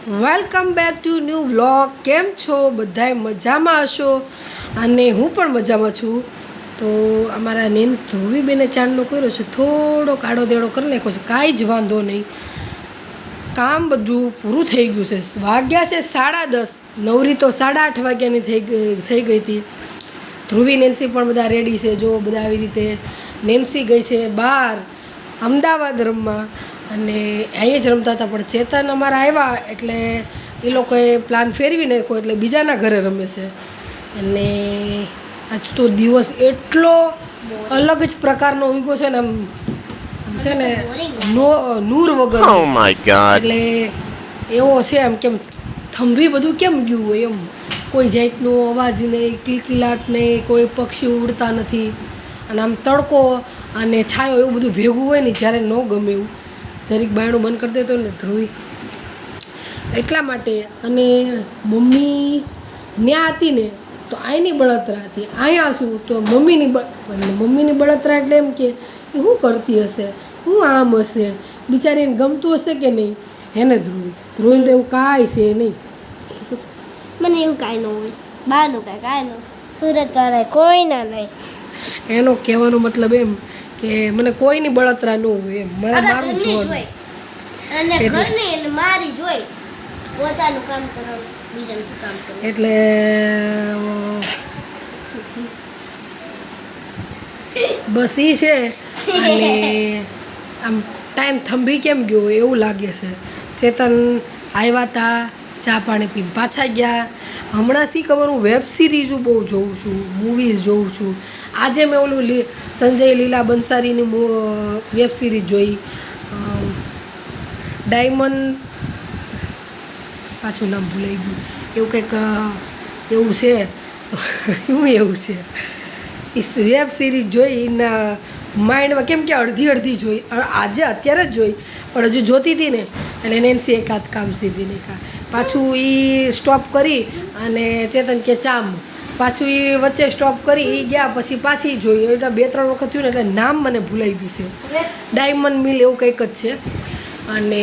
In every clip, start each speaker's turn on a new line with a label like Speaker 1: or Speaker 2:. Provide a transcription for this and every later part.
Speaker 1: Welcome back to new vlog. કેમ છો બધાય? મજામાં હશો અને હું પણ મજામાં છું. તો અમારા નેન ધ્રુવીબેને ચાંદલો કર્યો છે, થોડો કાળો દેડો કરી નાખ્યો છે. કાંઈ જ વાંધો નહીં, કામ બધું પૂરું થઈ ગયું છે. વાગ્યા છે 10:30. નવરી તો 8:30 વાગ્યાની થઈ ગઈ હતી. ધ્રુવી નેન્સી પણ બધા રેડી છે. જો બધા આવી રીતે નેન્સી ગઈ છે બહાર અમદાવાદ રમવા અને અહીંયા જ રમતા હતા, પણ ચેતન અમારા આવ્યા એટલે એ લોકોએ પ્લાન ફેરવી નાખ્યો એટલે બીજાના ઘરે રમે છે. અને આજ તો દિવસ એટલો અલગ જ પ્રકારનો ઉગ્યો છે ને, આમ છે ને નૂર વગર. એટલે એવો છે એમ કેમ થંભી બધું કેમ ગયું હોય એમ, કોઈ જાતનો અવાજ નહીં, કિલકિલાટ નહીં, કોઈ પક્ષી ઉડતા નથી. અને આમ તડકો અને છાયો એવું બધું ભેગું હોય ને, જ્યારે ન ગમે એવું જરીક બાયણું બંધ કરી દેતો ને ધ્રુવી એટલા માટે. અને મમ્મી ન્યા હતી ને તો અહીંની બળતરા હતી, અહીંયા શું તો મમ્મીની બળતરા એટલે એમ કે શું કરતી હશે, શું આમ હશે, બિચારીને ગમતું હશે કે નહીં હેને ધ્રુવીને તો એવું કાંઈ છે નહીં.
Speaker 2: મને એવું કાંઈ ન હોય, બહારનું કાંઈ ન, સુરતવાળા કોઈ ના નહીં.
Speaker 1: એનો કહેવાનો મતલબ એમ કે મને કોઈની બળતરા ન હોય એમ, મારું જોવાનું.
Speaker 2: અને ઘરની અને મારી જોઈ પોતાનું કામ કરવાનું, બીજાનું કામ કરવાનું.
Speaker 1: એટલે બસ એ છે. અને આમ ટાઈમ થંભી કેમ ગયો એવું લાગે છે. ચેતન આવ્યા હતા, ચા પાણી પીને પાછા ગયા. હમણાં શી ખબર, હું વેબ સિરીઝ બહુ જોઉં છું, મૂવીઝ જોઉં છું. આજે મેં ઓલું સંજય લીલા બંસારીની વેબ સિરીઝ જોઈ, ડાયમંડ, પાછું નામ ભૂલાઈ ગયું, એવું કંઈક એવું છે. તો શું એવું છે એ વેબ સિરીઝ જોઈ એના માઇન્ડમાં કેમ કે અડધી જોઈ, આજે અત્યારે જ જોઈ પણ હજુ જોતી હતી ને એટલે નેન્સી એકાદ કામ સીધી નહીં કા પાછું એ સ્ટોપ કરી અને ચેતન કે ચામ પાછું એ વચ્ચે સ્ટોપ કરી એ ગયા, પછી પાછી જોઈ. એટલે 2-3 વખત થયું ને એટલે નામ મને ભૂલાઈ ગયું છે. ડાયમંડ મિલ એવું કંઈક જ છે. અને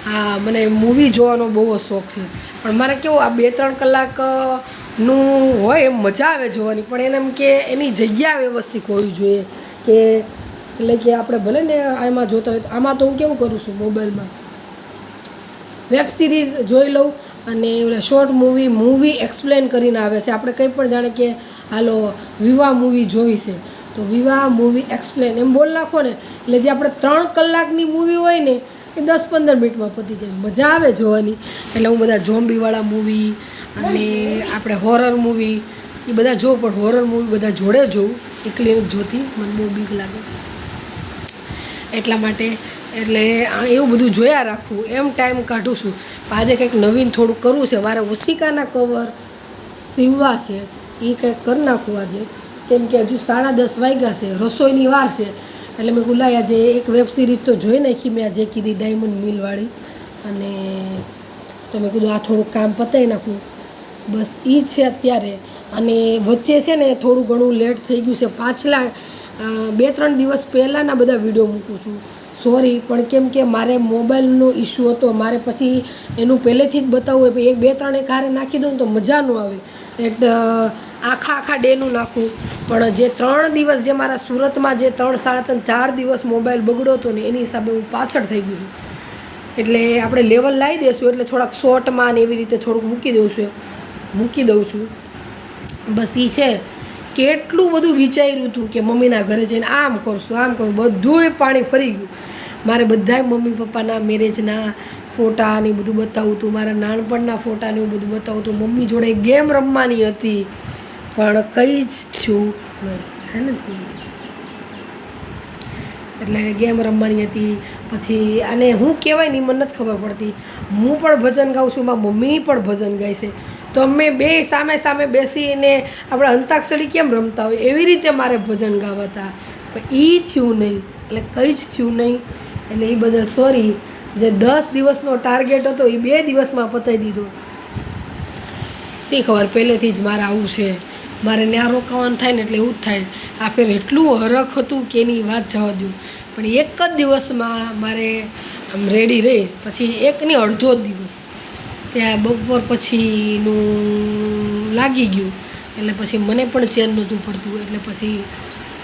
Speaker 1: હા, મને મૂવી જોવાનો બહુ જ શોખ છે, પણ મારે કેવું આ 2-3 કલાકનું હોય એમ મજા આવે જોવાની, પણ એને એમ કે એની જગ્યા વ્યવસ્થિત હોવી જોઈએ. કે એટલે કે આપણે ભલે ને આમાં જોતા હોય, આમાં તો હું કેવું કરું છું, મોબાઈલમાં વેબ સિરીઝ જોઈ લઉં અને ઓલા શોર્ટ મૂવી એક્સપ્લેન કરીને આવે છે. આપણે કંઈ પણ જાણે કે હાલો વિવાહ મૂવી જોવી છે તો વિવાહ મૂવી એક્સપ્લેન એમ બોલ નાખો ને, એટલે જે આપણે 3 કલાકની મૂવી હોય ને એ 10-15 મિનિટમાં પતી જાય, મજા આવે જોવાની. એટલે હું બધા ઝોમ્બીવાળા મૂવી અને આપણે હોરર મૂવી એ બધા જોઉં, પણ હોરર મૂવી બધા જોડે જોઉં, એકલી જોતી મને બહુ બીક લાગે એટલા માટે. એટલે એવું બધું જોયા રાખવું એમ ટાઈમ કાઢું છું. આજે કંઈક નવીન થોડું કરવું છે, મારે ઓશિકાના કવર સીવવા છે, એ કંઈક કરી નાખવું આજે, કેમ કે હજુ 10:30 વાગ્યા છે, રસોઈની વાર છે. એટલે મેં ગુલાઈ આજે એક વેબ સિરીઝ તો જોઈ નાખી મેં આજે કીધી ડાયમંડ મિલવાળી, અને તો મેં કીધું આ થોડુંક કામ પતાવી નાખું, બસ એ જ છે અત્યારે. અને વચ્ચે છે ને થોડું ઘણું લેટ થઈ ગયું છે, પાછલા 2-3 દિવસ પહેલાંના બધા વિડીયો મૂકું છું, સોરી. પણ કેમ કે મારે મોબાઈલનો ઇસ્યુ હતો, મારે પછી એનું પહેલેથી જ બતાવવું હોય, 1-2-3 એક હારે નાખી દઉં તો મજા ન આવે, એટલે આખા ડેનું નાખું. પણ જે 3 દિવસ જે મારા સુરતમાં જે 3-3.5-4 દિવસ મોબાઈલ બગડ્યો હતો ને એની હિસાબે હું પાછળ થઈ ગયું છું. એટલે આપણે લેવલ લાવી દઈશું, એટલે થોડાક શોર્ટમાં ને એવી રીતે થોડુંક મૂકી દઉં છું. બસ એ છે. કેટલું બધું વિચાર્યું હતું કે મમ્મીના ઘરે જઈને આમ કરશું, બધુંય પાણી ફરી ગયું. મારે બધાય મમ્મી પપ્પાના મેરેજના ફોટા ને બધું બતાવું હતું, મારા નાનપણના ફોટા ને એવું બધું બતાવું હતું. મમ્મી જોડે ગેમ રમવાની હતી પણ કંઈ જ થયું હે ને. એટલે ગેમ રમવાની હતી. પછી અને હું કહેવાય ને મને નથી ખબર પડતી, હું પણ ભજન ગાઉં છું, મારી મમ્મી પણ ભજન ગાય છે, તો અમે બે સામે બેસીને આપણે અંતાક્ષરી કેમ રમતા હોય એવી રીતે મારે ભજન ગાવા હતા, પણ એ થયું નહીં, એટલે કંઈ જ થયું નહીં. એટલે એ બદલ સોરી. જે 10 દિવસનો ટાર્ગેટ હતો એ 2 દિવસમાં પતાવી દીધો. શી ખબર પહેલેથી જ મારે આવું છે, મારે ત્યાં રોકાવાનું થાય ને એટલે એવું જ થાય. આ ફેર એટલું હરખ હતું કે એની વાત જવા દઉં, પણ એક જ દિવસમાં મારે આમ રેડી રહી, પછી એક નહીં અડધો દિવસ ત્યાં બપોર પછીનું લાગી ગયું એટલે પછી મને પણ ચેન નહોતું પડતું એટલે પછી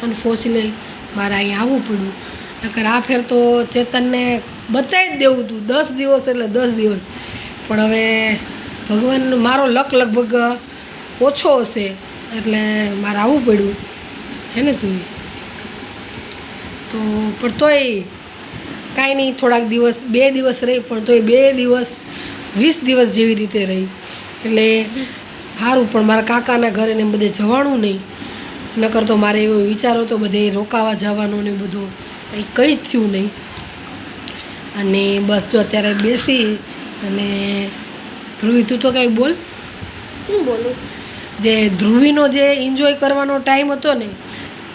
Speaker 1: અનફોર્ચ્યુનેટલી મારે અહીંયા આવવું પડ્યું. નકર આ ફેર તો ચેતનને બતાવી જ દેવું હતું 10 દિવસ એટલે 10 દિવસ. પણ હવે ભગવાન મારો લક લગભગ ઓછો હશે એટલે મારે આવવું પડ્યું હે ને તું તો પણ તોય કાંઈ નહીં થોડાક દિવસ 2 દિવસ રહી પણ તોય 2 દિવસ 20 દિવસ જેવી રીતે રહી એટલે સારું. પણ મારા કાકાના ઘરે ને બધે જવાનું નહીં નકર તો મારે એવો વિચાર હતો બધે રોકાવા જવાનો ને બધું કંઈ જ થયું નહીં. અને બસ જો અત્યારે બેસી અને ધ્રુવી તું તો કાંઈ બોલ.
Speaker 2: શું બોલું?
Speaker 1: જે ધ્રુવીનો જે એન્જોય કરવાનો ટાઈમ હતો ને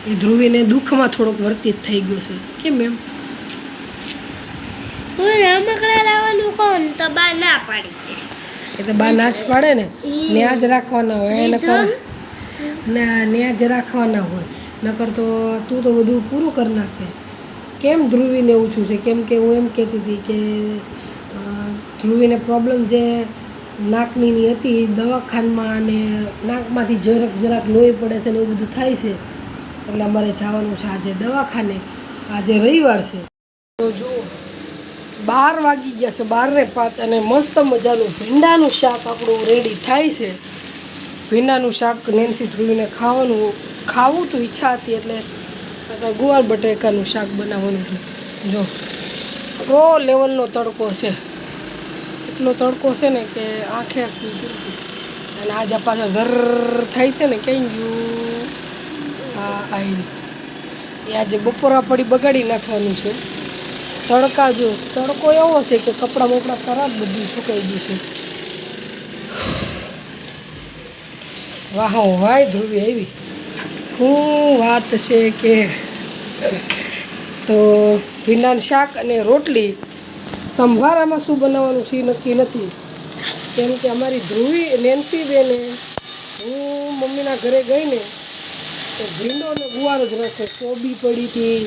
Speaker 1: એ ધ્રુવીને દુઃખમાં થોડોક વર્તિત થઈ ગયો છે. કેમ એમ?
Speaker 2: હું રમકડા લાવવાનું કહું ને તો બા ના પાડી દે.
Speaker 1: એ તો બા ના જ પાડે ને ન્યા જ રાખવાના હોય એને કર ના ન્યા જ રાખવાના હોય નકર તો તું તો બધું પૂરું કરી નાખે. કેમ ધ્રુવીને એવું થયું છે? કેમ કે હું એમ કહેતી હતી કે ધ્રુવીને પ્રોબ્લેમ જે નાકની હતી દવાખાનામાં અને નાકમાંથી જરાક લોહી પડે છે ને એવું બધું થાય છે એટલે અમારે જવાનું છે આજે દવાખાને. આજે રવિવાર છે તો જો 12 વાગી ગયા છે 12:05 અને મસ્ત મજાનું ભીંડાનું શાક આપણું રેડી થાય છે. ભીંડાનું શાક નેન્સી ધ્રુવીને ખાવું તો ઈચ્છા હતી એટલે ગુવાર બટેકાનું શાક બનાવવાનું છે. જો પ્રો લેવલનો તડકો છે એટલો તડકો છે ને કે આંખે અને આજે પાછા ઘર થાય છે ને ક્યાં ગયું હા આવી એ આજે બપોરા પડી બગાડી નાખવાનું છે. તડકા જો તડકો એવો છે કે કપડાં બપડા ખરાબ બધું સુકાઈ ગયું છે. વાહો વાય ધ્રુવી આવી શું વાત છે કે તો ભીંડાનું શાક અને રોટલી. સંભારામાં શું બનાવવાનું છે નક્કી નથી કેમ કે અમારી ધ્રુવી નેન્સી બેને હું મમ્મીના ઘરે ગઈ ને તો ભીંડો અને ગુવાર જ રાખે. કોબી પડી હતી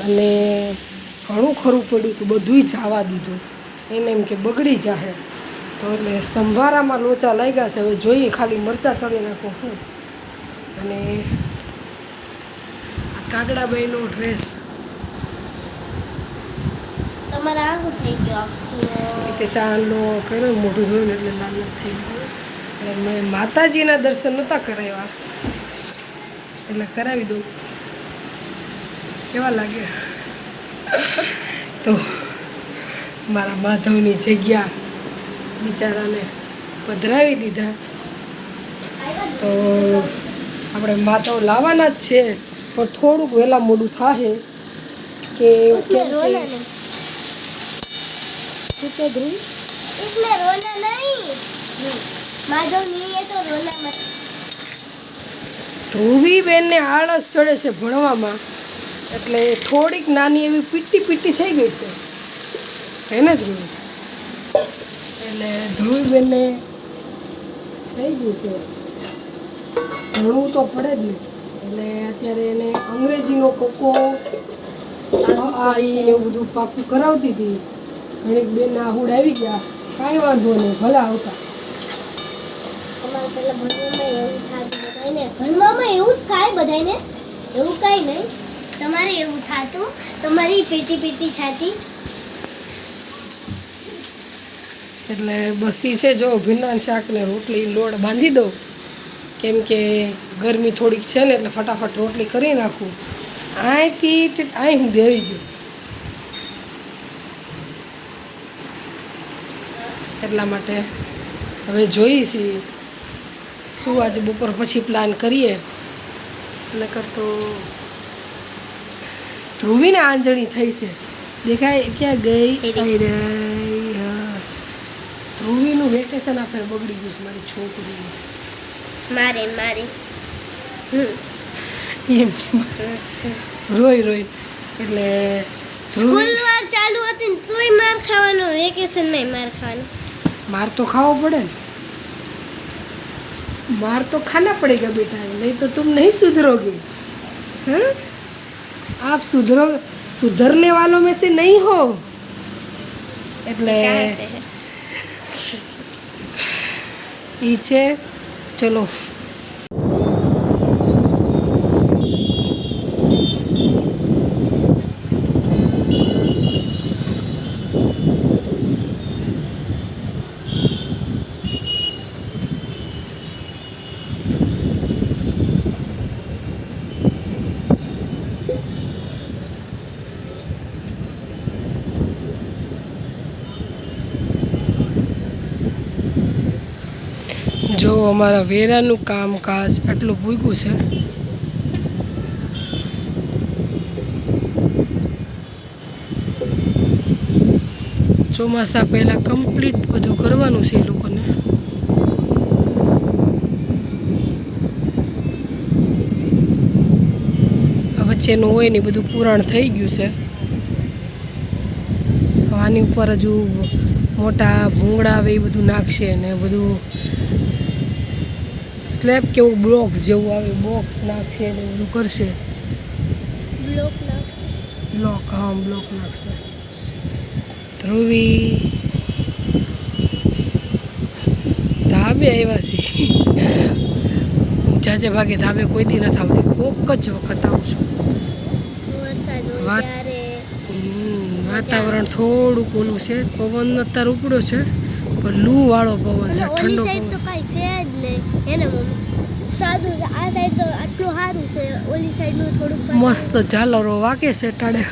Speaker 1: અને ઘણું ખરું પડ્યું હતું બધુંય જવા દીધું એને એમ કે બગડી જાહે તો એટલે સંભારામાં લોચા લાગ્યા છે. હવે જોઈએ ખાલી મરચાં તળી નાખો હું. અને આ કાગડાબાઈનો ડ્રેસ
Speaker 2: તમારે આવું થઈ ગયું
Speaker 1: રીતે ચાંદલો કર્યો મોઢું જોયું ને એટલે લાલ લાલ થઈ ગયું એટલે મેં માતાજીના દર્શન નહોતા કરાવ્યા એટલે કરાવી દઉં કેવા લાગે. તો મારા માધવની જગ્યા બિચારાને પધરાવી દીધા તો આપણે માધવ લાવવાના જ છે પણ થોડુંક વહેલા મોડું થાય કે ધ્રુવી
Speaker 2: इसमें रोना नहीं माधव नहीं है तो रोना मत.
Speaker 1: ધ્રુવી બેનને આળસ ચડે છે ભણવામાં એટલે થોડીક નાની એવી પીટી થઈ ગઈ છે હે ને ધ્રુવી. એટલે ધ્રુવી બેનને થઈ ગયું છે ભણવું તો પડે જ ને એટલે અત્યારે એને અંગ્રેજીનો કક્કો આ ઈ ને એવું બધું પાકું કરાવતી હતી. ઘણીક બેન આહુડ આવી ગયા કાંઈ વાંધો નહીં ભલે આવતા.
Speaker 2: અમારે પેલા ભણવામાં એવું થાય બધાને એવું કાંઈ નહીં. તમારે એવું થતું તમારી પીટી થતી.
Speaker 1: એટલે બસ ઈ છે જો ભીંડાનું શાક ને રોટલી લોટ બાંધી દઉં કેમ કે ગરમી થોડીક છે ને એટલે ફટાફટ રોટલી કરી નાખું. અહીંથી અહીં હું દેવી ગયું એટલા માટે હવે જોઈએ છીએ શું આજે બપોર પછી પ્લાન કરીએ. નકર તો ધ્રુવીને આંજણી થઈ છે દેખાય ક્યાં ગઈ આવી રહી. હા ધ્રુવીનું વેકેશન આ ફેર બગડી ગયું છે મારી છોકરીનું
Speaker 2: મારે
Speaker 1: એમ રોઈ એટલે
Speaker 2: સ્કૂલ વાર ચાલુ હતી ને તોય માર ખાવાનો વેકેશન નહીં માર ખાવાનો.
Speaker 1: मार तो खाओ पड़े न. मार तो खाना पड़ेगा बेटा नहीं तो तुम नहीं सुधरोगे. हैं आप सुधरने वालों में से नहीं हो એટલે એ છે ચલો જો અમારા વેરાનું કામકાજ આટલું ભૂગ્યું છે. ચોમાસા પહેલાં કમ્પ્લીટ બધું કરવાનું છે એ લોકોને. વચ્ચેનું હોય ને બધું પુરાણ થઈ ગયું છે. આની ઉપર હજુ મોટા ભૂંગળા આવે એ બધું નાખશે ને બધું સ્લેબ કેવું બ્લોક્સ જેવું આવે બોક્સ નાખશે ને બધું કરશે.
Speaker 2: બ્લોક નાખશે.
Speaker 1: બ્લોક નાખશે. ધ્રુવી ધાબે આવ્યા છે. જાજે ભાગે ધાબે કોઈ દી નથી આવતી, કોક જ વખત આવું છું.
Speaker 2: વરસાદ હોય ત્યારે
Speaker 1: વાતાવરણ થોડુંક ઓલું છે, પવન અત્યારે ઉપડ્યો છે પણ લૂ વાળો પવન છે, ઠંડો
Speaker 2: ઓલી સાઈડ તો
Speaker 1: પવન.
Speaker 2: કાંઈ છે જ નહીં એને મમ્મી સાદું છે. આ સાઈડ તો આટલું સારું છે, ઓલી સાઈડનું થોડુંક
Speaker 1: મસ્ત ઝાલરો વાગે છે ટાળે.